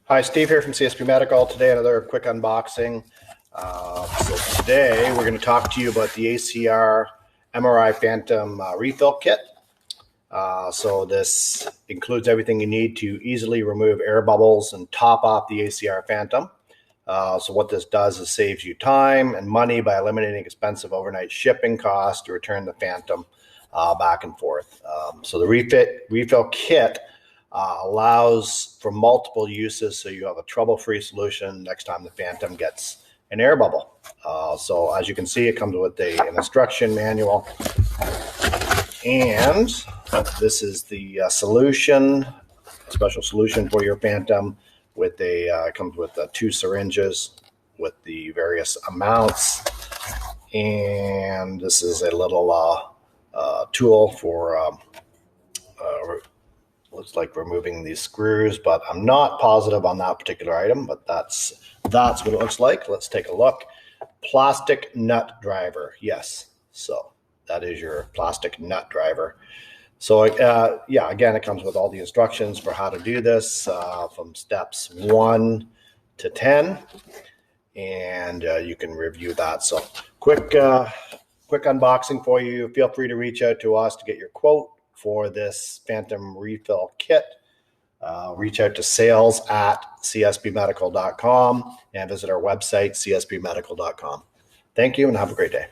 Hi, Steve here from CSP Medical. Today, another quick unboxing. So today, we're going to talk to you about the ACR MRI Phantom refill kit. So this includes everything you need to easily remove air bubbles and top off the ACR Phantom. So what this does is saves you time and money by eliminating expensive overnight shipping costs to return the Phantom back and forth. So the refill kit allows for multiple uses, so you have a trouble-free solution next time the Phantom gets an air bubble. So as you can see, it comes with an instruction manual, and this is the solution, special solution for your Phantom. With it comes with 2 syringes with the various amounts, and this is a little tool for looks like removing these screws, but I'm not positive on that particular item, but that's what it looks like. Let's take a look. Plastic nut driver. Yes. So that is your plastic nut driver. So yeah, again, it comes with all the instructions for how to do this from steps 1 to 10, and you can review that. So quick unboxing for you. Feel free to reach out to us to get your quote for this Phantom refill kit. Reach out to sales@csbmedical.com and visit our website, csbmedical.com. Thank you and have a great day.